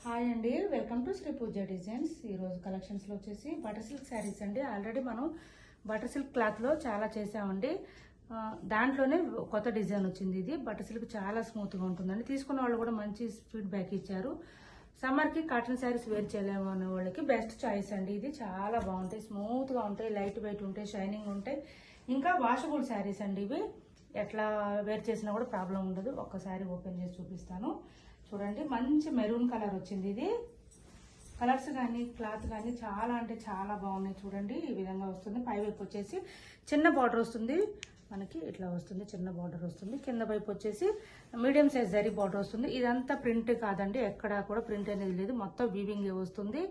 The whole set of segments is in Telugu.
హాయ్ అండి, welcome to Sri Pooja designs. ఈరోజు కలెక్షన్స్లో వచ్చేసి బటర్ సిల్క్ శారీస్ అండి. ఆల్రెడీ మనం బటర్ సిల్క్ క్లాత్లో చాలా చేసామండి. దాంట్లోనే కొత్త డిజైన్ వచ్చింది. ఇది బటర్ సిల్క్ చాలా స్మూత్గా ఉంటుందండి. తీసుకున్న వాళ్ళు కూడా మంచి ఫీడ్బ్యాక్ ఇచ్చారు. సమ్మర్కి కాటన్ శారీస్ వేర్ చేయలేము అనే వాళ్ళకి బెస్ట్ చాయిస్ అండి. ఇది చాలా బాగుంటాయి, స్మూత్గా ఉంటాయి, లైట్ వెయిట్ ఉంటాయి, షైనింగ్ ఉంటాయి. ఇంకా వాషబుల్ శారీస్ అండి. ఇవి ఎట్లా వేర్ చేసినా కూడా ప్రాబ్లం ఉండదు. ఒక్కసారి ఓపెన్ చేసి చూపిస్తాను చూడండి. మంచి మెరూన్ కలర్ వచ్చింది. ఇది కలర్స్ కానీ క్లాత్ కానీ చాలా అంటే చాలా బాగున్నాయి. చూడండి ఈ విధంగా వస్తుంది. పై వైపు వచ్చేసి చిన్న బార్డర్ వస్తుంది, మనకి ఇట్లా వస్తుంది, చిన్న బార్డర్ వస్తుంది. కింద వైపు వచ్చేసి మీడియం సైజ్ జరీ బార్డర్ వస్తుంది. ఇదంతా ప్రింట్ కాదండి, ఎక్కడా కూడా ప్రింట్ అనేది లేదు, మొత్తం వీవింగ్ వస్తుంది.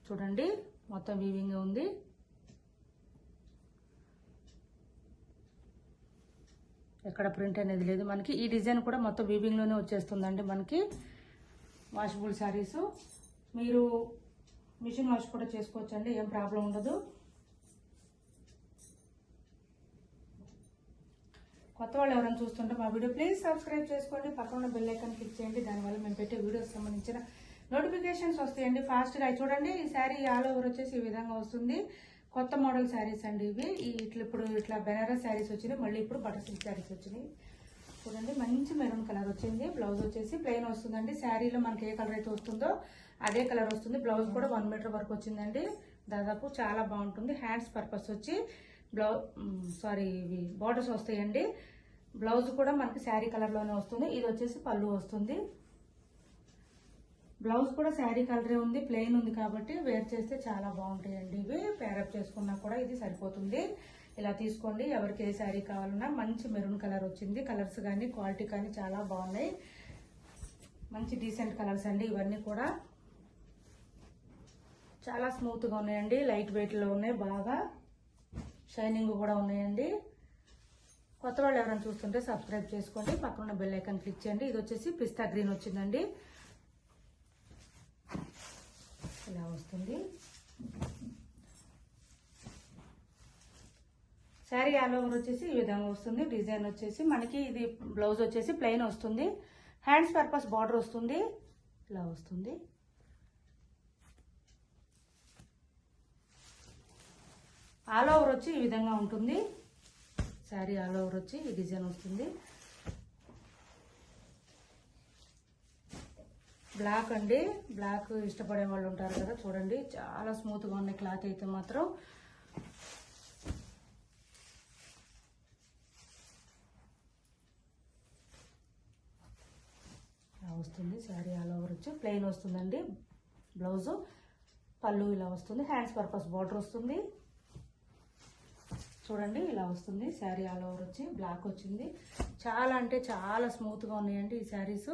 చూడండి మొత్తం వీవింగ్ ఉంది. ఎక్కడ ప్రింట్ అనేది లేదు మనకి. ఈ డిజైన్ కూడా మొత్తం వీవింగ్లోనే వచ్చేస్తుందండి మనకి. వాషబుల్ శారీస్ మీరు మిషన్ వాష్ కూడా చేసుకోవచ్చండి, ఏం ప్రాబ్లం ఉండదు. కొత్త వాళ్ళు ఎవరైనా చూస్తుంటే మా వీడియో ప్లీజ్ సబ్స్క్రైబ్ చేసుకోండి, పక్కన ఉన్న బెల్ ఐకాన్ క్లిక్ చేయండి. దానివల్ల మేము పెట్టే వీడియోస్ సంబంధించిన నోటిఫికేషన్స్ వస్తాయండి ఫాస్ట్గా. చూడండి ఈ శారీ ఆల్ ఓవర్ వచ్చేసి ఈ విధంగా వస్తుంది. కొత్త మోడల్ శారీస్ అండి ఇవి. ఇప్పుడు ఇట్లా బెనారస్ శారీస్ వచ్చినాయి, మళ్ళీ ఇప్పుడు బటర్ సిల్క్ శారీస్ వచ్చినాయి. చూడండి మంచి మెరూన్ కలర్ వచ్చింది. బ్లౌజ్ వచ్చేసి ప్లెయిన్ వస్తుందండి. శారీలో మనకి ఏ కలర్ అయితే వస్తుందో అదే కలర్ వస్తుంది. బ్లౌజ్ కూడా 1 మీటర్ వరకు వచ్చిందండి. దాదాపు చాలా బాగుంటుంది. హ్యాండ్స్ పర్పస్ వచ్చి ఇవి బార్డర్స్ వస్తాయండి. బ్లౌజ్ కూడా మనకి శారీ కలర్లోనే వస్తుంది. ఇది వచ్చేసి పళ్ళు వస్తుంది. బ్లౌజ్ కూడా శారీ కలరే ఉంది, ప్లెయిన్ ఉంది కాబట్టి వేర్ చేస్తే చాలా బాగుంటాయండి. ఇవి పేరప్ చేసుకున్నా కూడా ఇది సరిపోతుంది. ఇలా తీసుకోండి. ఎవరికి ఏ శారీ కావాలన్నా. మంచి మెరూన్ కలర్ వచ్చింది. కలర్స్ కానీ క్వాలిటీ కానీ చాలా బాగున్నాయి. మంచి డీసెంట్ కలర్స్ అండి ఇవన్నీ కూడా. చాలా స్మూత్గా ఉన్నాయండి, లైట్ వెయిట్లో ఉన్నాయి, బాగా షైనింగ్ కూడా ఉన్నాయండి. కొత్త వాళ్ళు ఎవరైనా చూస్తుంటే సబ్స్క్రైబ్ చేసుకోండి, పక్కన బెల్ ఐకాన్ క్లిక్ చేయండి. ఇది వచ్చేసి పిస్తా గ్రీన్ వచ్చిందండి. ఇలా వస్తుంది శారీ. ఆల్ ఓవర్ వచ్చేసి ఈ విధంగా వస్తుంది. డిజైన్ వచ్చేసి మనకి ఇది బ్లౌజ్ వచ్చేసి ప్లెయిన్ వస్తుంది. హ్యాండ్స్ పర్పస్ బార్డర్ వస్తుంది. ఇలా వస్తుంది. ఆల్ ఓవర్ వచ్చి ఈ విధంగా ఉంటుంది శారీ. ఆల్ ఓవర్ వచ్చి ఈ డిజైన్ వస్తుంది. బ్లాక్ అండి, బ్లాక్ ఇష్టపడే వాళ్ళు ఉంటారు కదా. చూడండి చాలా స్మూత్గా ఉన్నాయి క్లాత్ అయితే మాత్రం. ఇలా వస్తుంది శారీ. ఆల్ ఓవర్ వచ్చి ప్లెయిన్ వస్తుందండి. బ్లౌజు పళ్ళు ఇలా వస్తుంది. హ్యాండ్స్ పర్పస్ బార్డర్ వస్తుంది. చూడండి ఇలా వస్తుంది శారీ. ఆల్ ఓవర్ వచ్చి బ్లాక్ వచ్చింది. చాలా అంటే చాలా స్మూత్గా ఉన్నాయండి ఈ శారీస్.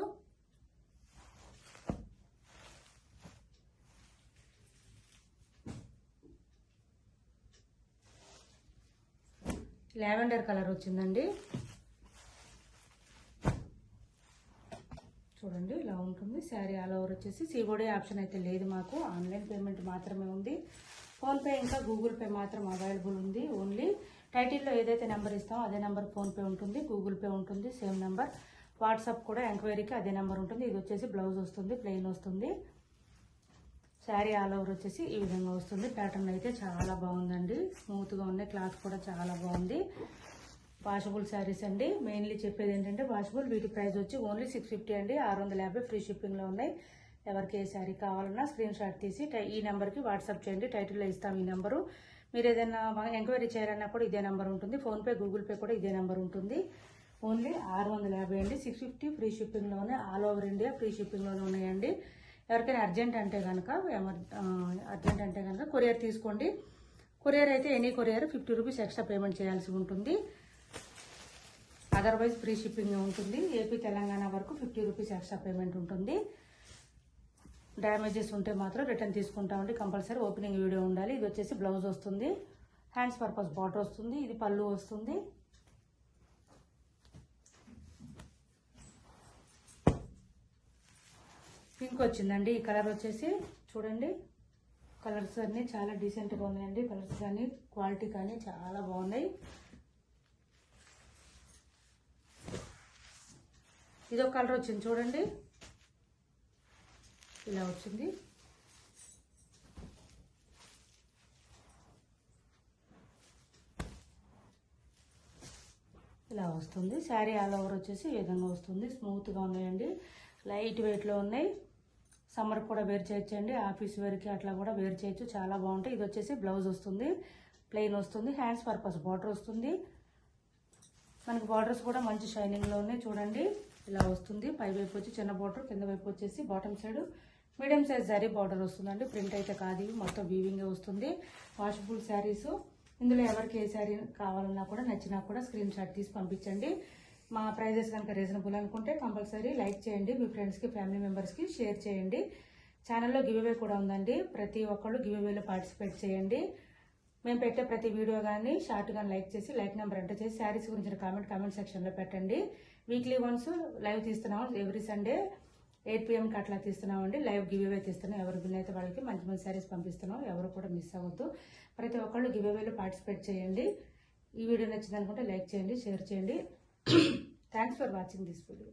లావెండర్ కలర్ వచ్చిందండి. చూడండి ఇలా ఉంటుంది శారీ. ఆల్ ఓవర్ వచ్చేసి సిఓడి ఆప్షన్ అయితే లేదు మాకు, ఆన్లైన్ పేమెంట్ మాత్రమే ఉంది. ఫోన్పే ఇంకా గూగుల్ పే మాత్రం అవైలబుల్ ఉంది. ఓన్లీ టైటిల్లో ఏదైతే నెంబర్ ఇస్తామో అదే నెంబర్ ఫోన్పే ఉంటుంది, గూగుల్ పే ఉంటుంది, సేమ్ నెంబర్. వాట్సాప్ కూడా ఎంక్వైరీకి అదే నెంబర్ ఉంటుంది. ఇది వచ్చేసి బ్లౌజ్ వస్తుంది, ప్లెయిన్ వస్తుంది. శారీ ఆల్ ఓవర్ వచ్చేసి ఈ విధంగా వస్తుంది. ప్యాటర్న్ అయితే చాలా బాగుందండి, స్మూత్గా ఉన్నాయి. క్లాత్ కూడా చాలా బాగుంది. వాషబుల్ శారీస్ అండి. మెయిన్లీ చెప్పేది ఏంటంటే వాషబుల్. వీటి ప్రైస్ వచ్చి ఓన్లీ 650 అండి. 650 ఫ్రీ షిప్పింగ్లో ఉన్నాయి. ఎవరికి ఏ శారీ కావాలన్నా స్క్రీన్ షాట్ తీసి ఈ నెంబర్కి వాట్సాప్ చేయండి. టైటిల్లో ఇస్తాం ఈ నెంబరు. మీరు ఏదైనా ఎంక్వైరీ చేయాలన్నా కూడా ఇదే నెంబర్ ఉంటుంది. ఫోన్పే గూగుల్ పే కూడా ఇదే నెంబర్ ఉంటుంది. ఓన్లీ 650 అండి. 650 ఫ్రీ షిప్పింగ్లోనే, ఆల్ ఓవర్ ఇండియా ఫ్రీ షిప్పింగ్లోనే ఉన్నాయండి. ఎవరికైనా అర్జెంట్ అంటే కనుక కొరియర్ తీసుకోండి. కొరియర్ అయితే any courier 50 rupees extra payment చేయాల్సి ఉంటుంది. అదర్వైజ్ ఫ్రీ షిప్పింగ్ ఉంటుంది. ఏపీ తెలంగాణ వరకు 50 రూపీస్ ఎక్స్ట్రా పేమెంట్ ఉంటుంది. డ్యామేజెస్ ఉంటే మాత్రం రిటర్న్ తీసుకుంటామండి కంపల్సరీ. ఓపెనింగ్ వీడియో ఉండాలి. ఇది వచ్చేసి బ్లౌజ్ వస్తుంది. హ్యాండ్స్ పర్పస్ బార్డర్ వస్తుంది. ఇది పళ్ళు వస్తుంది. పింక్ వచ్చిందండి. ఈ కలర్ వచ్చేసి చూడండి. కలర్స్ అన్నీ చాలా డీసెంట్గా ఉన్నాయండి. కలర్స్ కానీ క్వాలిటీ కానీ చాలా బాగున్నాయి. ఇదొక కలర్ వచ్చింది చూడండి. ఇలా వచ్చింది. ఇలా వస్తుంది. శారీ ఆల్ ఓవర్ వచ్చేసి ఈ విధంగా వస్తుంది. స్మూత్గా ఉన్నాయండి, లైట్ వెయిట్లో ఉన్నాయి. సమ్మర్ కూడా వేర్ చేయొచ్చండి, ఆఫీస్ వేర్కి అట్లా కూడా వేర్ చేయొచ్చు, చాలా బాగుంటాయి. ఇది వచ్చేసి బ్లౌజ్ వస్తుంది, ప్లెయిన్ వస్తుంది, హ్యాండ్స్ పర్పస్ బార్డర్ వస్తుంది. మనకి బార్డర్స్ కూడా మంచి షైనింగ్లో ఉన్నాయి చూడండి. ఇలా వస్తుంది. పై వైపు వచ్చి చిన్న బార్డర్, కింద వైపు వచ్చేసి bottom side medium size sari border వస్తుందండి. ప్రింట్ అయితే కాదు, మొత్తం వీవింగ్ వస్తుంది. వాషబుల్ శారీస్. ఇందులో ఎవరికి ఏ శారీ కావాలన్నా కూడా నచ్చినా కూడా స్క్రీన్ షాట్ తీసి పంపించండి. మా ప్రైజెస్ కనుక రీజనబుల్ అనుకుంటే కంపల్సరీ లైక్ చేయండి, మీ ఫ్రెండ్స్కి ఫ్యామిలీ మెంబర్స్కి షేర్ చేయండి. ఛానల్లో గివ్అవే కూడా ఉందండి, ప్రతి ఒక్కళ్ళు గివ్అవేలో పార్టిసిపేట్ చేయండి. మేము పెట్టే ప్రతి వీడియో కానీ షార్ట్ కానీ లైక్ చేసి లైక్ నెంబర్ ఎంటర్ చేసి శారీస్ గురించిన కామెంట్ సెక్షన్లో పెట్టండి. వీక్లీ వన్స్ లైవ్ తీస్తున్నాం, ఎవ్రీ సండే 8 PM అట్లా తీస్తున్నామండి. లైవ్ గివ్అవే తీస్తున్నాం. ఎవరు విన్ అయితే వాళ్ళకి మంచి మంచి శారీస్ పంపిస్తున్నాం. ఎవరు కూడా మిస్ అవ్వద్దు. ప్రతి ఒక్కళ్ళు గివ్అవేలో పార్టిసిపేట్ చేయండి. ఈ వీడియో నచ్చింది అనుకుంటే లైక్ చేయండి, షేర్ చేయండి. Thanks for watching this video.